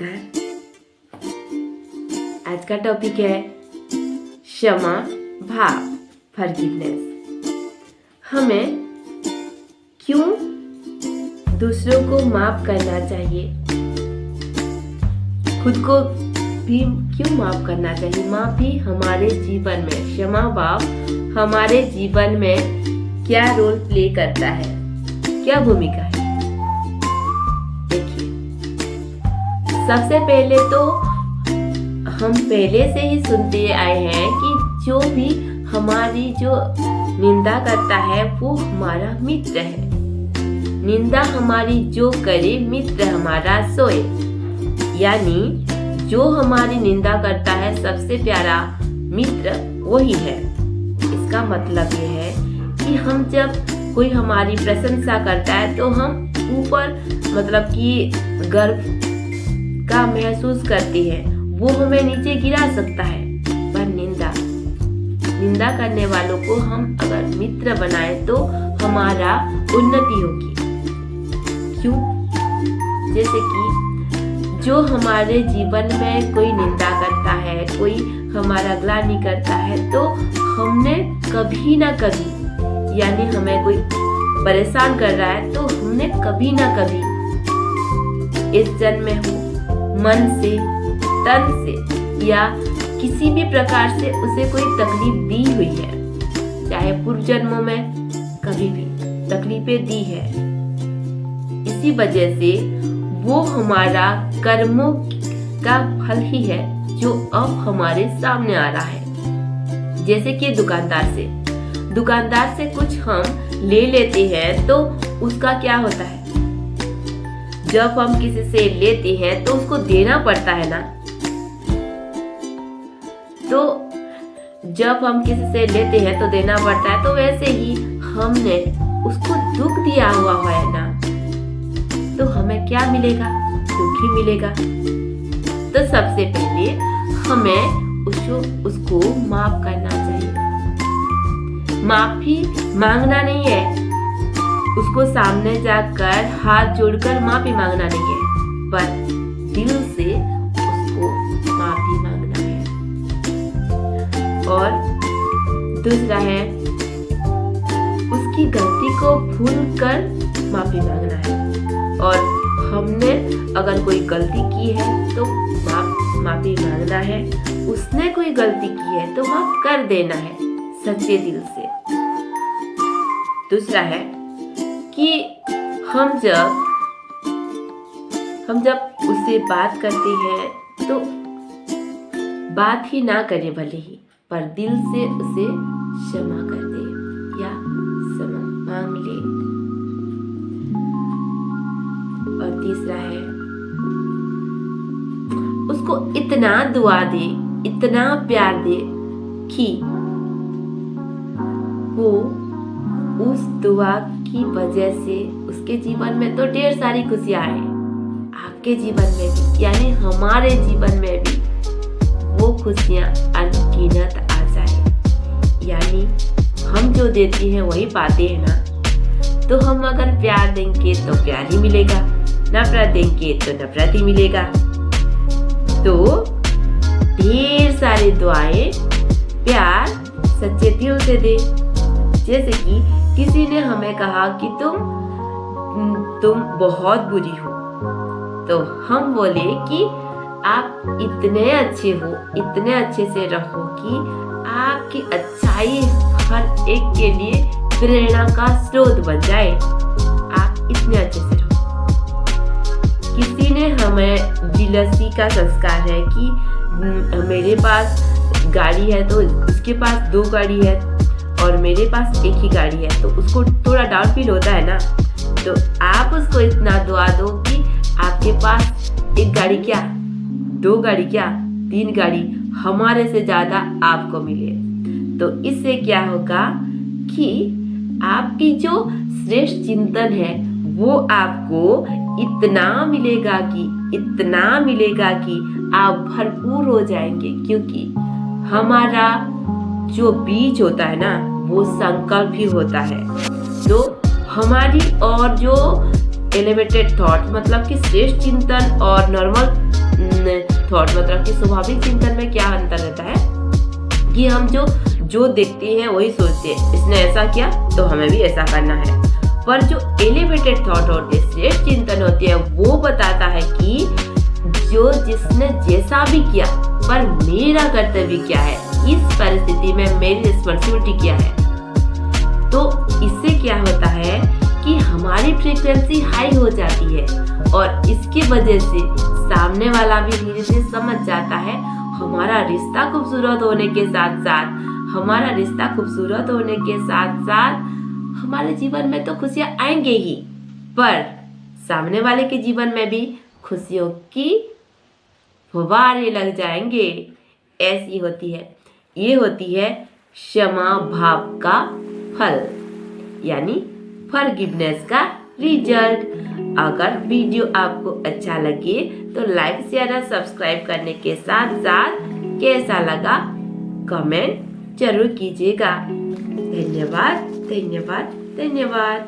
नमस्कार। आज का टॉपिक है क्षमा भाव, फॉरगिवनेस। हमें क्यों दूसरों को माफ करना चाहिए, खुद को भी क्यों माफ करना चाहिए। माफी हमारे जीवन में, क्षमा भाव हमारे जीवन में क्या रोल प्ले करता है, क्या भूमिका है। देखिए, सबसे पहले तो हम पहले से ही सुनते आए हैं कि जो भी हमारी जो निंदा करता है वो हमारा मित्र है। निंदा हमारी जो करे, मित्र हमारा सोए। यानी जो हमारी निंदा करता है, सबसे प्यारा मित्र वही है। इसका मतलब ये है कि हम जब कोई हमारी प्रशंसा करता है तो हम ऊपर मतलब कि गर्व का महसूस करते हैं, वो हमें नीचे गिरा सकता है। पर निंदा करने वालों को हम अगर मित्र बनाए तो हमारा उन्नति होगी। क्यों? जैसे कि जो हमारे जीवन में कोई निंदा करता है, कोई हमारा ग्लानि करता है, तो हमने कभी ना कभी, यानी हमें कोई परेशान कर रहा है तो हमने कभी ना कभी इस जन्म में हो मन से, तन से या किसी भी प्रकार से उसे कोई तकलीफ दी हुई है, चाहे पूर्व जन्मों में कभी भी तकलीफें दी है। इसी वजह से वो हमारा कर्मों का फल ही है जो अब हमारे सामने आ रहा है। जैसे कि दुकानदार से कुछ हम ले लेते हैं तो उसका क्या होता है, जब हम किसी से लेते हैं तो उसको देना पड़ता है ना। तो जब हम किसी से लेते हैं तो देना पड़ता है, तो वैसे ही हमने उसको दुख दिया हुआ है ना, तो हमें क्या मिलेगा? दुख ही मिलेगा। तो सबसे पहले हमें उसको माफ करना चाहिए। माफी मांगना नहीं है, उसको सामने जाकर हाथ जोड़कर माफी मांगना नहीं है, पर दिल से उसको माफी मांगना है। और दूसरा है उसकी गलती को भूल कर माफी मांगना है। और हमने अगर कोई गलती की है तो माफी मांगना है, उसने कोई गलती की है तो माफ कर देना है सच्चे दिल से। दूसरा है कि हम जब उससे बात करते हैं तो बात ही ना करें भले ही, पर दिल से उसे क्षमा कर दे या क्षमा मांग ले। और तीसरा है उसको इतना दुआ दे, इतना प्यार दे कि वो उस दुआ की वजह से उसके जीवन में तो ढेर सारी खुशियां आए, आपके जीवन में भी, यानी हमारे जीवन में भी वो खुशियां अनगिनत आ जाए। यानी हम जो देते हैं वही पाते हैं ना। तो हम अगर प्यार देंगे तो प्यार ही मिलेगा, नफरत देंगे तो नफरत ही मिलेगा। तो ढेर सारी दुआएं प्यार सच्चे दिल से दे। जैसे कि किसी ने हमें कहा कि तुम बहुत बुरी हो, तो हम बोले कि आप इतने अच्छे हो, इतने अच्छे से रहो कि आपकी अच्छाई हर एक के लिए प्रेरणा का स्रोत बन जाए। आप इतने अच्छे से रहो। किसी ने हमें जिलसी का संस्कार है कि मेरे पास गाड़ी है तो उसके पास 2 गाड़ी है और मेरे पास एक ही गाड़ी है, तो उसको थोड़ा डाउट फील होता है ना। तो आप उसको इतना दुआ दो कि आपके पास 1 गाड़ी क्या, 2 गाड़ी क्या, 3 गाड़ी हमारे से ज्यादा आपको मिले। तो इससे क्या होगा कि आपकी जो श्रेष्ठ चिंतन है वो आपको इतना मिलेगा कि आप भरपूर हो जाएंगे। क्योंकि हमारा जो बीज होता है ना, वो संकल्प ही होता है। तो हमारी और जो एलिवेटेड थॉट मतलब कि श्रेष्ठ चिंतन और थॉट मतलब कि स्वाभाविक चिंतन में क्या अंतर रहता है कि हम जो देखते हैं वही सोचते हैं, इसने ऐसा किया तो हमें भी ऐसा करना है। पर जो एलिवेटेड थॉट होते हैं, श्रेष्ठ चिंतन होती है, वो बताता है कि जिसने जैसा भी किया पर मेरा कर्तव्य क्या है, इस परिस्थिति में मेरी रिस्पॉन्सिबिलिटी क्या है। तो इससे क्या होता है कि हमारी फ्रीक्वेंसी हाई हो जाती है और इसकी वजह से सामने वाला भी धीरे धीरे समझ जाता है। हमारा रिश्ता खूबसूरत होने के साथ साथ हमारे जीवन में तो खुशियां आएंगे ही, पर सामने वाले के जीवन में भी खुशियों की फुव्वारे लग जाएंगे। ऐसी होती है, ये होती है क्षमा भाव का फल, यानी फॉरगिवनेस का रिजल्ट। अगर वीडियो आपको अच्छा लगे तो लाइक शेयर और सब्सक्राइब करने के साथ साथ कैसा लगा कमेंट जरूर कीजिएगा। धन्यवाद धन्यवाद धन्यवाद।